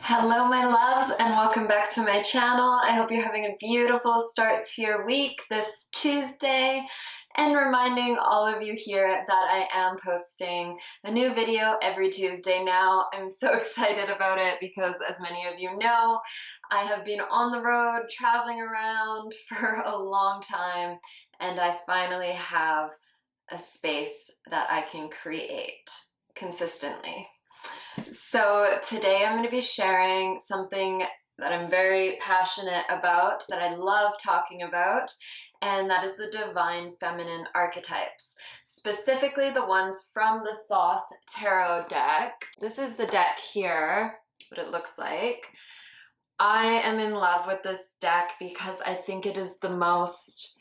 Hello my loves and welcome back to my channel. I hope you're having a beautiful start to your week this Tuesday, and reminding all of you here that I am posting a new video every Tuesday now. I'm so excited about it because, as many of you know, I have been on the road traveling around for a long time, and I finally have a space that I can create consistently. So today I'm going to be sharing something that I'm very passionate about, that I love talking about, and that is the divine feminine archetypes, specifically the ones from the Thoth Tarot deck. This is the deck here, what it looks like. I am in love with this deck because I think it is the most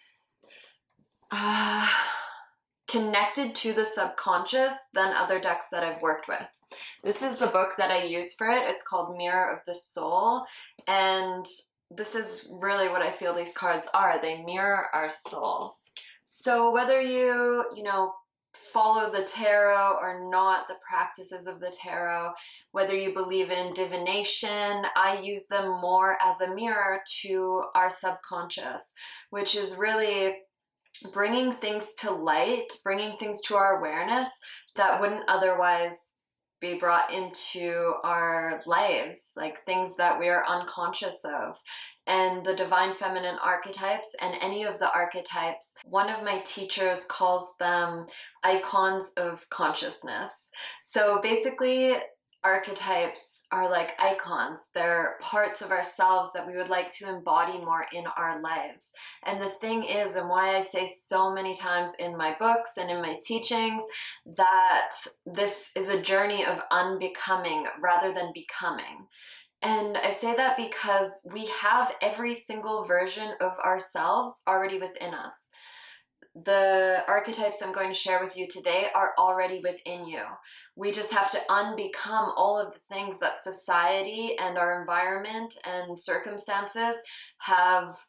connected to the subconscious than other decks that I've worked with. This is the book that I use for it. It's called Mirror of the Soul, and this is really what I feel these cards are. They mirror our soul. So whether you follow the tarot or not, the practices of the tarot, whether you believe in divination, I use them more as a mirror to our subconscious, which is really bringing things to light, bringing things to our awareness that wouldn't otherwise be brought into our lives, like things that we are unconscious of. And the divine feminine archetypes and any of the archetypes, one of my teachers calls them icons of consciousness. So basically, archetypes are like icons. They're parts of ourselves that we would like to embody more in our lives. And the thing is, and why I say so many times in my books and in my teachings, that this is a journey of unbecoming rather than becoming. And I say that because we have every single version of ourselves already within us. The archetypes I'm going to share with you today are already within you. We just have to unbecome all of the things that society and our environment and circumstances have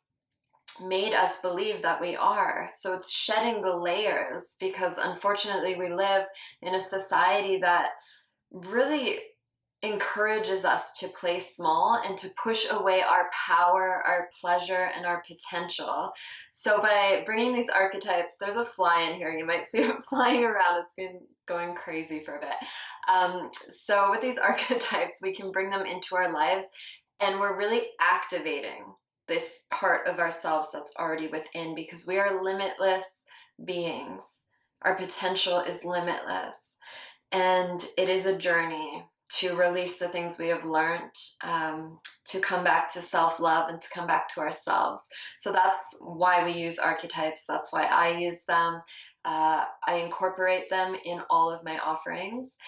made us believe that we are. So it's shedding the layers, because unfortunately we live in a society that really encourages us to play small and to push away our power, our pleasure, and our potential. So by bringing these archetypes, there's a fly in here, you might see it flying around, it's been going crazy for a bit. So with these archetypes, we can bring them into our lives, and we're really activating this part of ourselves that's already within, because we are limitless beings. Our potential is limitless, and it is a journey to release the things we have learned, to come back to self-love and to come back to ourselves. So that's why we use archetypes. That's why I use them. I incorporate them in all of my offerings.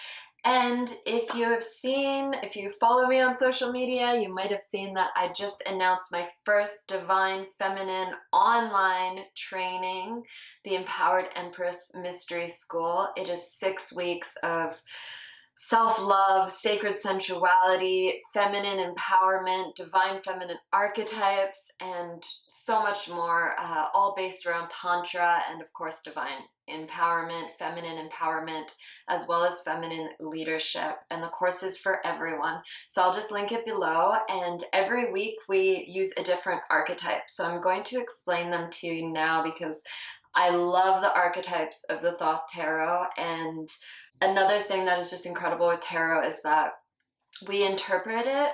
And if you follow me on social media, you might have seen that I just announced my first Divine Feminine online training, the Empowered Empress Mystery School. It is 6 weeks of self-love, sacred sensuality, feminine empowerment, divine feminine archetypes, and so much more, all based around Tantra and, of course, divine empowerment, feminine empowerment, as well as feminine leadership. And the course is for everyone. So I'll just link it below. And every week we use a different archetype. So I'm going to explain them to you now because I love the archetypes of the Thoth Tarot. And another thing that is just incredible with tarot is that we interpret it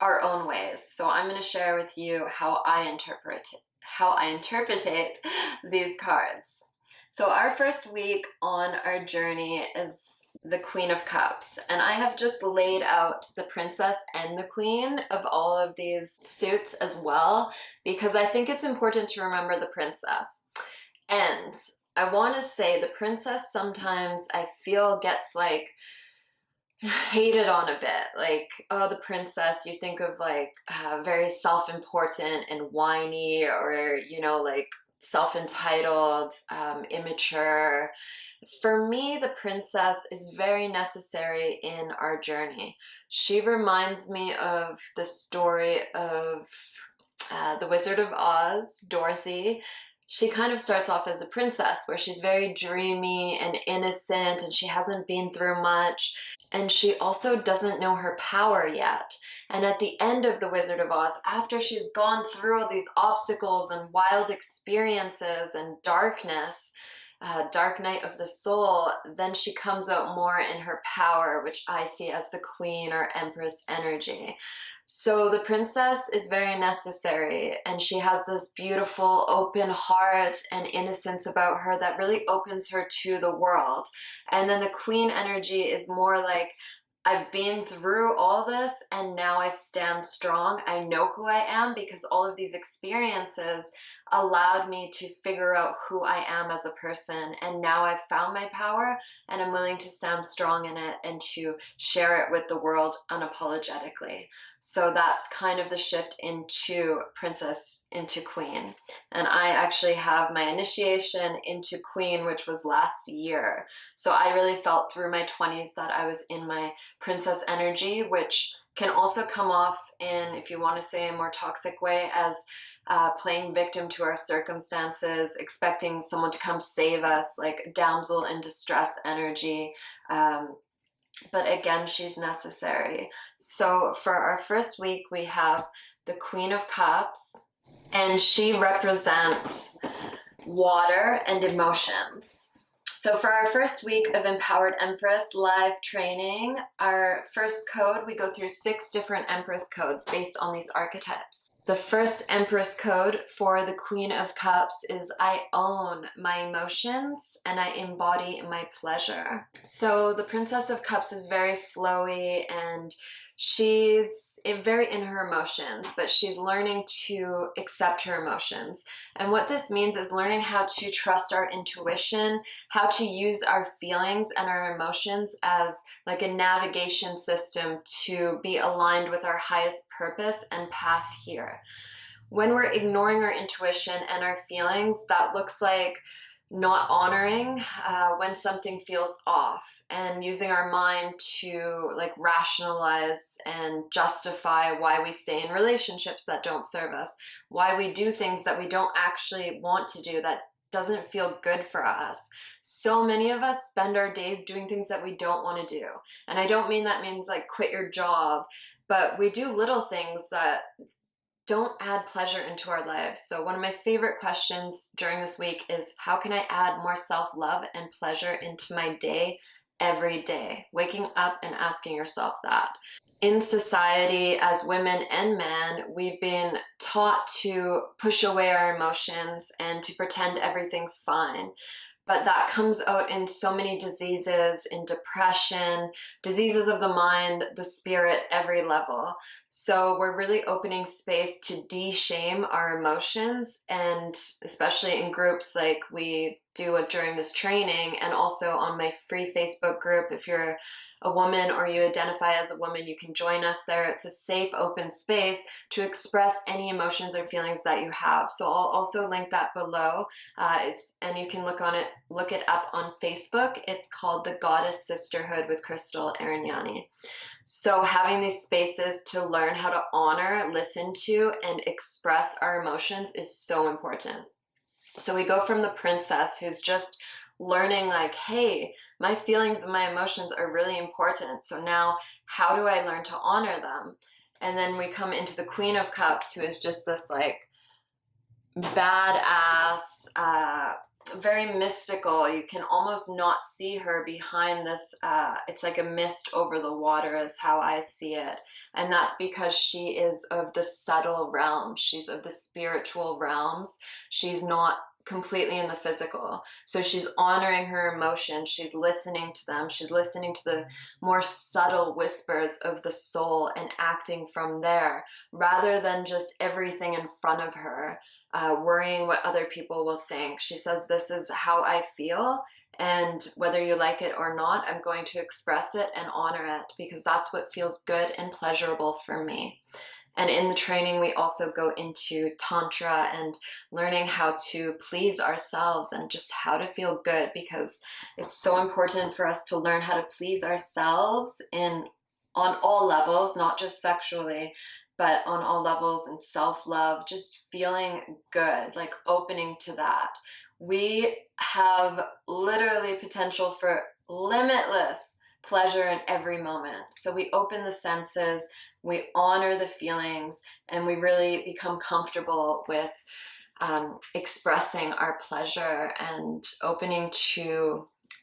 our own ways. So I'm going to share with you how I interpret these cards. So our first week on our journey is the Queen of Cups, and I have just laid out the Princess and the Queen of all of these suits as well, because I think it's important to remember the Princess. And I want to say the Princess sometimes I feel gets like hated on a bit. Like, oh, the princess, you think of like very self-important and whiny, or like self-entitled, immature. For me, the princess is very necessary in our journey. She reminds me of the story of the Wizard of Oz, Dorothy. She kind of starts off as a princess where she's very dreamy and innocent and she hasn't been through much. And she also doesn't know her power yet. And at the end of The Wizard of Oz, after she's gone through all these obstacles and wild experiences and darkness, dark night of the soul, then she comes out more in her power, which I see as the queen or empress energy. So the princess is very necessary, and she has this beautiful open heart and innocence about her that really opens her to the world. And then the queen energy is more like, I've been through all this and now I stand strong. I know who I am because all of these experiences allowed me to figure out who I am as a person. And now I've found my power and I'm willing to stand strong in it and to share it with the world unapologetically. So that's kind of the shift into princess into queen. And I actually have my initiation into queen, which was last year. So I really felt through my 20s that I was in my princess energy, which can also come off in, if you want to say, a more toxic way, as playing victim to our circumstances, expecting someone to come save us, like damsel in distress energy. But again, she's necessary. So for our first week, we have the Queen of Cups, and she represents water and emotions. So for our first week of Empowered Empress live training, our first code, we go through 6 different Empress codes based on these archetypes. The first Empress code for the Queen of Cups is I own my emotions and I embody my pleasure. So the Princess of Cups is very flowy and she's very in her emotions, but she's learning to accept her emotions. And what this means is learning how to trust our intuition, how to use our feelings and our emotions as like a navigation system to be aligned with our highest purpose and path here. When we're ignoring our intuition and our feelings, that looks like not honoring when something feels off, and using our mind to like rationalize and justify why we stay in relationships that don't serve us, why we do things that we don't actually want to do, that doesn't feel good for us. So many of us spend our days doing things that we don't want to do. And I don't mean that means like quit your job, but we do little things that don't add pleasure into our lives. So one of my favorite questions during this week is, how can I add more self-love and pleasure into my day every day? Waking up and asking yourself that. In society, as women and men, we've been taught to push away our emotions and to pretend everything's fine. But that comes out in so many diseases, in depression, diseases of the mind, the spirit, every level. So we're really opening space to de-shame our emotions, and especially in groups like we do it during this training, and also on my free Facebook group. If you're a woman or you identify as a woman, you can join us there. It's a safe, open space to express any emotions or feelings that you have. So I'll also link that below. And you can look it up on Facebook. It's called the Goddess Sisterhood with Krystal Aranyani. So having these spaces to learn how to honor, listen to, and express our emotions is so important. So we go from the princess who's just learning like, hey, my feelings and my emotions are really important. So now how do I learn to honor them? And then we come into the Queen of Cups, who is just this like badass, very mystical. You can almost not see her behind this. It's like a mist over the water is how I see it. And that's because she is of the subtle realms. She's of the spiritual realms. She's not completely in the physical. So she's honoring her emotions. She's listening to them. She's listening to the more subtle whispers of the soul and acting from there, rather than just everything in front of her, worrying what other people will think. She says, this is how I feel, and whether you like it or not, I'm going to express it and honor it because that's what feels good and pleasurable for me. And in the training, we also go into Tantra and learning how to please ourselves and just how to feel good, because it's so important for us to learn how to please ourselves on all levels, not just sexually, but on all levels, and self-love, just feeling good, like opening to that. We have literally potential for limitless pleasure in every moment. So we open the senses, we honor the feelings, and we really become comfortable with expressing our pleasure and opening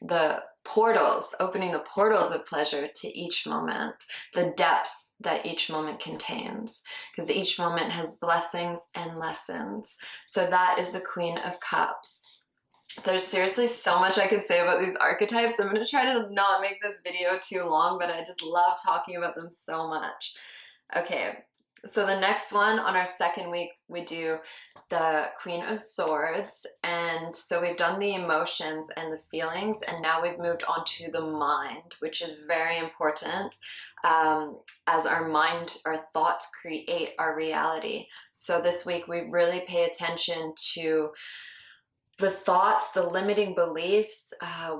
the portals of pleasure to each moment, the depths that each moment contains, because each moment has blessings and lessons. So that is the Queen of Cups. There's seriously so much I could say about these archetypes. I'm going to try to not make this video too long, but I just love talking about them so much. Okay, so the next one on our second week, we do the Queen of Swords. And so we've done the emotions and the feelings, and now we've moved on to the mind, which is very important, as our mind, our thoughts create our reality. So this week we really pay attention to the thoughts, the limiting beliefs,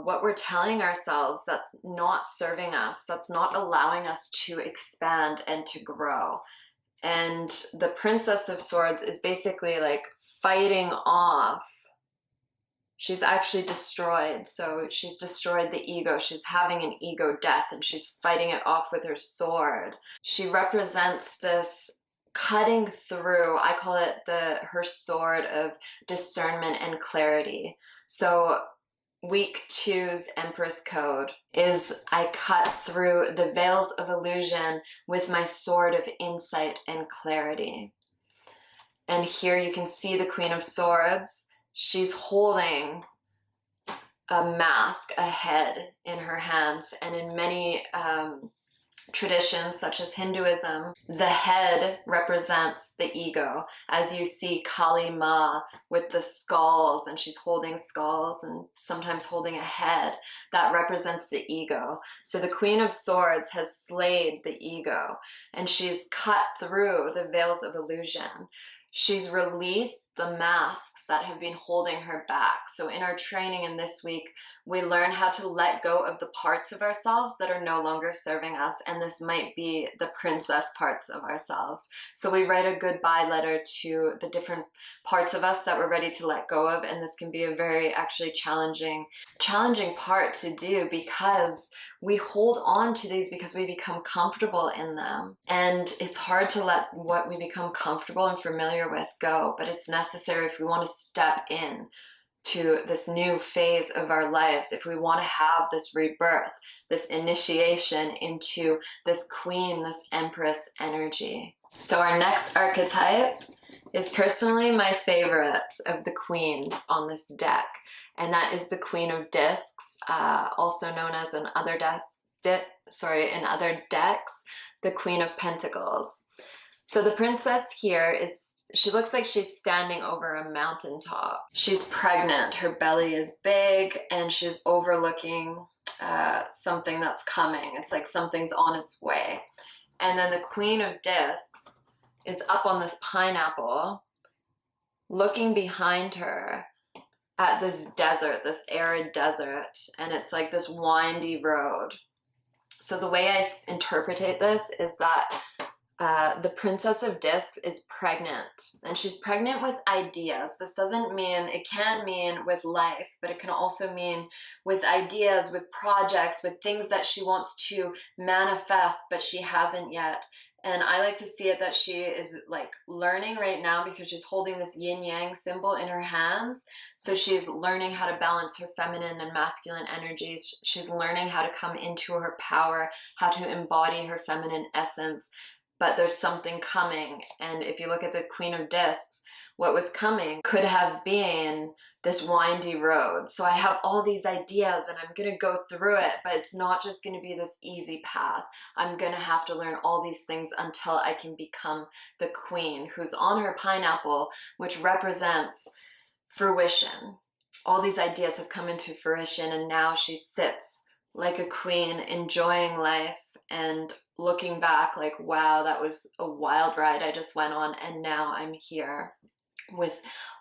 what we're telling ourselves that's not serving us, that's not allowing us to expand and to grow. And the Princess of Swords is basically like fighting off. She's actually destroyed. So she's destroyed the ego. She's having an ego death, and she's fighting it off with her sword. She represents this cutting through. I call it her sword of discernment and clarity. So week 2's Empress Code is I cut through the veils of illusion with my sword of insight and clarity. And here you can see the Queen of Swords. She's holding a mask, a head in her hands, and in many traditions such as Hinduism, the head represents the ego, as you see Kali Ma with the skulls, and she's holding skulls and sometimes holding a head that represents the ego. So the Queen of Swords has slayed the ego, and she's cut through the veils of illusion. She's released the masks that have been holding her back. So in our training in this week, we learn how to let go of the parts of ourselves that are no longer serving us. And this might be the princess parts of ourselves. So we write a goodbye letter to the different parts of us that we're ready to let go of. And this can be a very actually challenging part to do, because we hold on to these because we become comfortable in them. And it's hard to let what we become comfortable and familiar with go, but it's necessary if we want to step in to this new phase of our lives, if we want to have this rebirth, this initiation into this queen, this empress energy. So our next archetype is personally my favorite of the queens on this deck, and that is the Queen of Discs, also known as in other decks, the Queen of Pentacles. So the princess here she looks like she's standing over a mountaintop. She's pregnant, her belly is big, and she's overlooking something that's coming. It's like something's on its way. And then the Queen of Discs is up on this pineapple, looking behind her at this desert, this arid desert, and it's like this windy road. So the way I interpretate this is that the Princess of Discs is pregnant, and she's pregnant with ideas. This doesn't mean, it can mean with life, but it can also mean with ideas, with projects, with things that she wants to manifest, but she hasn't yet. And I like to see it that she is like learning right now, because she's holding this yin yang symbol in her hands. So she's learning how to balance her feminine and masculine energies. She's learning how to come into her power, how to embody her feminine essence. But there's something coming. And if you look at the Queen of Discs, what was coming could have been this windy road. So I have all these ideas and I'm going to go through it, but it's not just going to be this easy path. I'm going to have to learn all these things until I can become the queen who's on her pineapple, which represents fruition. All these ideas have come into fruition, and now she sits like a queen, enjoying life and looking back like, wow, that was a wild ride I just went on, and now I'm here with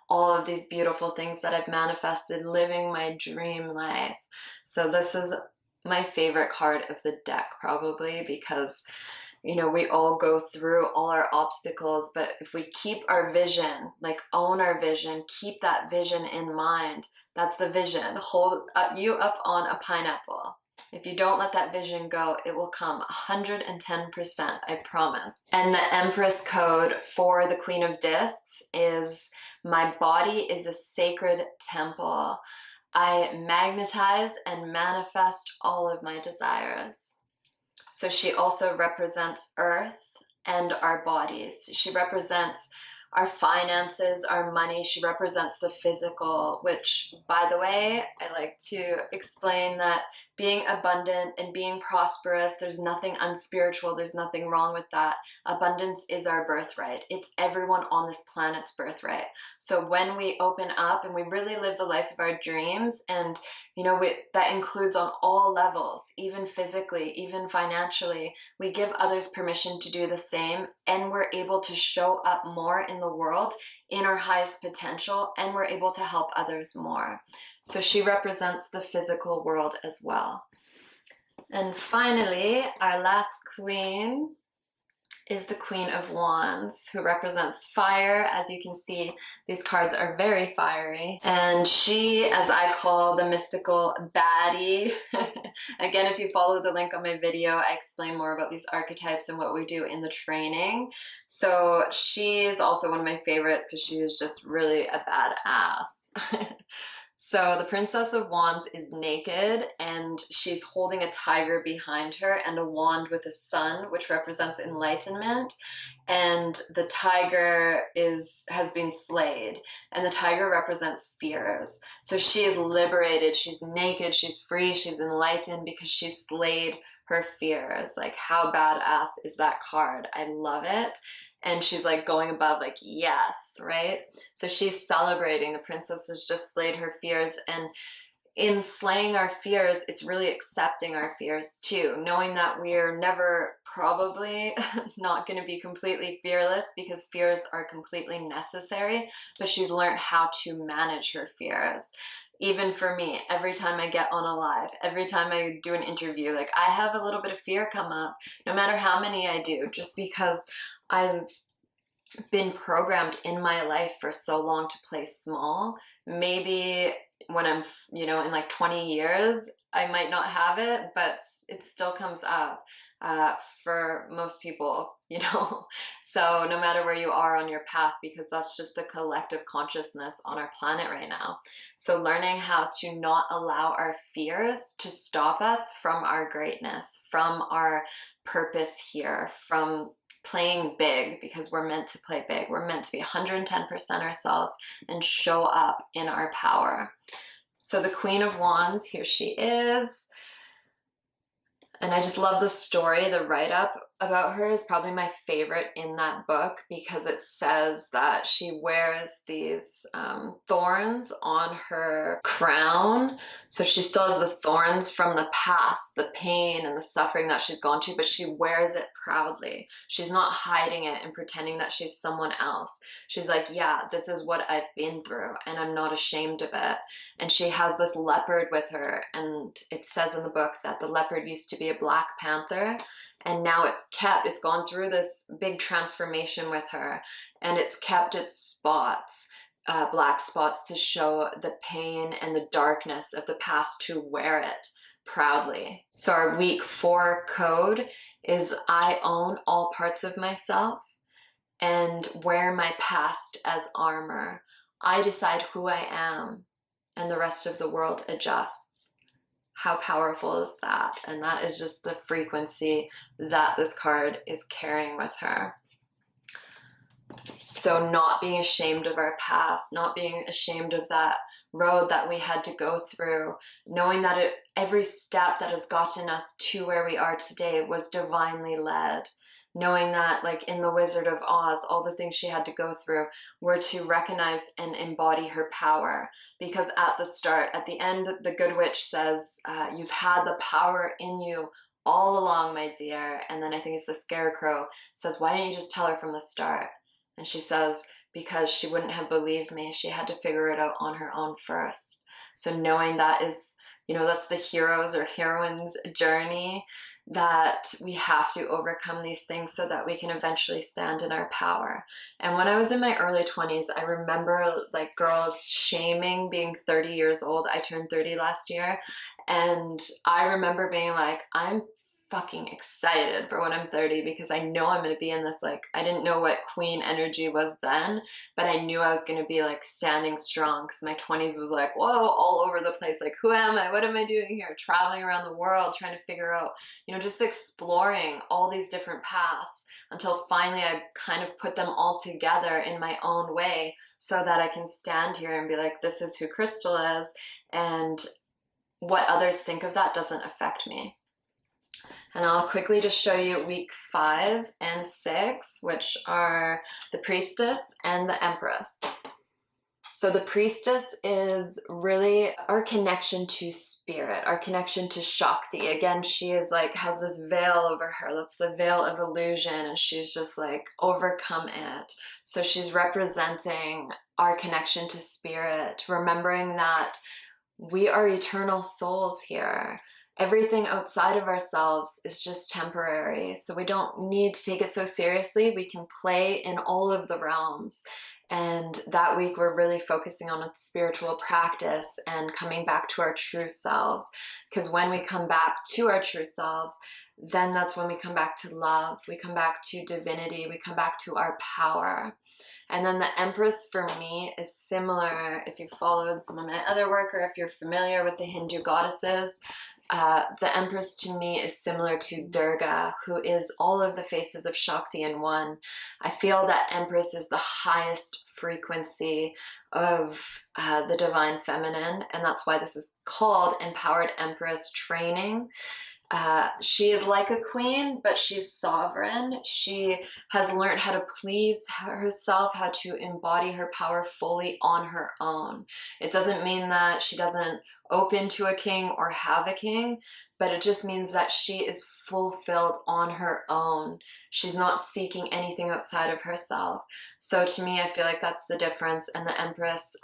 all of these beautiful things that I've manifested, living my dream life. So this is my favorite card of the deck, probably, because you know, we all go through all our obstacles, but if we keep our vision, like own our vision, keep that vision in mind, that's the vision, hold you up on a pineapple. If you don't let that vision go, it will come 110%, I promise. And the Empress code for the Queen of Discs is, my body is a sacred temple. I magnetize and manifest all of my desires. So she also represents Earth and our bodies. She represents our finances, our money. She represents the physical, which, by the way, I like to explain that being abundant and being prosperous, there's nothing unspiritual, there's nothing wrong with that. Abundance is our birthright. It's everyone on this planet's birthright. So when we open up and we really live the life of our dreams, and you know, that includes on all levels, even physically, even financially, we give others permission to do the same, and we're able to show up more in the world in our highest potential, and we're able to help others more. So she represents the physical world as well. And finally, our last queen is the Queen of Wands, who represents fire. As you can see, these cards are very fiery. And she, as I call the mystical baddie, again, if you follow the link on my video, I explain more about these archetypes and what we do in the training. So she is also one of my favorites because she is just really a badass. So the Princess of Wands is naked, and she's holding a tiger behind her and a wand with a sun, which represents enlightenment. And the tiger has been slayed, and the tiger represents fears. So she is liberated, she's naked, she's free, she's enlightened because she's slayed her fears. Like, how badass is that card? I love it. And she's like going above, like, yes, right? So she's celebrating. The princess has just slayed her fears, and in slaying our fears, it's really accepting our fears too, knowing that we're never probably not going to be completely fearless, because fears are completely necessary, but she's learned how to manage her fears. Even for me, every time I get on a live, every time I do an interview, like, I have a little bit of fear come up, no matter how many I do, just because I've been programmed in my life for so long to play small. Maybe when I'm, you know, in like 20 years, I might not have it, but it still comes up for most people, you know. So no matter where you are on your path, because that's just the collective consciousness on our planet right now. So learning how to not allow our fears to stop us from our greatness, from our purpose here, from playing big, because we're meant to play big. We're meant to be 110% ourselves and show up in our power. So the Queen of Wands, here she is. And I just love the story. The write-up about her is probably my favorite in that book, because it says that she wears these thorns on her crown. So she still has the thorns from the past, the pain and the suffering that she's gone to, but she wears it proudly. She's not hiding it and pretending that she's someone else. She's like, yeah, this is what I've been through, and I'm not ashamed of it. And she has this leopard with her, and it says in the book that the leopard used to be a black panther, and now it's gone through this big transformation with her, and it's kept its spots, black spots, to show the pain and the darkness of the past, to wear it proudly. So our week 4 code is, I own all parts of myself and wear my past as armor. I decide who I am, and the rest of the world adjusts. How powerful is that? And that is just the frequency that this card is carrying with her. So not being ashamed of our past, not being ashamed of that road that we had to go through, knowing that every step that has gotten us to where we are today was divinely led. Knowing that, like in The Wizard of Oz, all the things she had to go through were to recognize and embody her power. Because at the start, at the end, the Good Witch says, you've had the power in you all along, my dear. And then I think it's the Scarecrow says, why didn't you just tell her from the start? And she says, because she wouldn't have believed me. She had to figure it out on her own first. So knowing that is, you know, that's the hero's or heroine's journey. that we have to overcome these things so that we can eventually stand in our power. And when I was in my early 20s, I remember like girls shaming being 30 years old. I turned 30 last year, and I remember being like, I'm fucking excited for when I'm 30 because I know I'm going to be in this, like, I didn't know what queen energy was then, but I knew I was going to be like standing strong, because my 20s was like, whoa, all over the place. Like, who am I? What am I doing here? Traveling around the world, trying to figure out, you know, just exploring all these different paths until finally I kind of put them all together in my own way so that I can stand here and be like, this is who Krystal is, and what others think of that doesn't affect me. And I'll quickly just show you week 5 and 6, which are the Priestess and the Empress. So the Priestess is really our connection to spirit, our connection to Shakti. Again, she is like, has this veil over her. That's the veil of illusion, and she's just like overcome it. So she's representing our connection to spirit, remembering that we are eternal souls here. Everything outside of ourselves is just temporary. So we don't need to take it so seriously. We can play in all of the realms. And that week, we're really focusing on a spiritual practice and coming back to our true selves. Because when we come back to our true selves, then that's when we come back to love. We come back to divinity. We come back to our power. And then the Empress for me is similar, if you've followed some of my other work or if you're familiar with the Hindu goddesses. The Empress to me is similar to Durga, who is all of the faces of Shakti in one. I feel that Empress is the highest frequency of the divine feminine, and that's why this is called Empowered Empress Training. She is like a queen, but she's sovereign. She has learned how to please herself, how to embody her power fully on her own. It doesn't mean that she doesn't open to a king or have a king, but it just means that she is fulfilled on her own. She's not seeking anything outside of herself. So to me, I feel like that's the difference. And the Empress,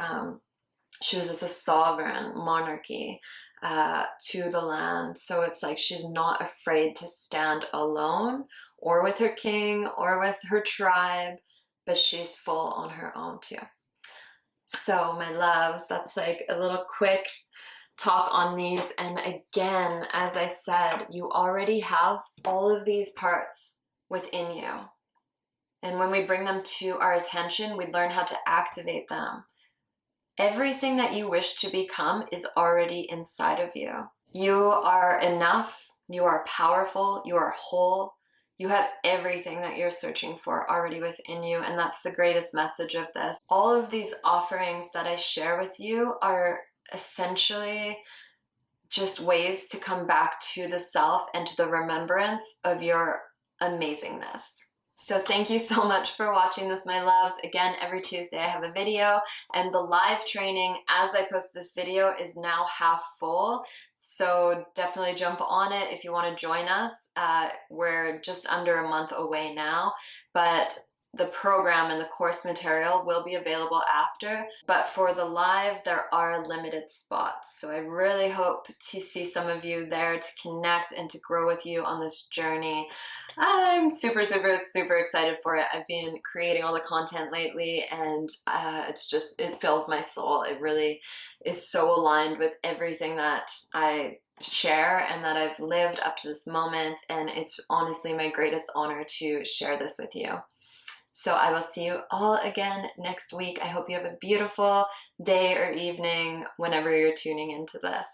she was just a sovereign monarchy to the land. So it's like she's not afraid to stand alone or with her king or with her tribe, but she's full on her own too. So my loves, that's like a little quick talk on these. And again, as I said, you already have all of these parts within you. And when we bring them to our attention, we learn how to activate them. Everything that you wish to become is already inside of you. You are enough, you are powerful, you are whole, you have everything that you're searching for already within you, and that's the greatest message of this. All of these offerings that I share with you are essentially just ways to come back to the self and to the remembrance of your amazingness. So thank you so much for watching this, my loves. Again, every Tuesday I have a video, and the live training as I post this video is now half full. So definitely jump on it if you want to join us. We're just under a month away now, but the program and the course material will be available after. But for the live, there are limited spots. So I really hope to see some of you there to connect and to grow with you on this journey. I'm super, super, super excited for it. I've been creating all the content lately, and it fills my soul. It really is so aligned with everything that I share and that I've lived up to this moment. And it's honestly my greatest honor to share this with you. So I will see you all again next week. I hope you have a beautiful day or evening whenever you're tuning into this.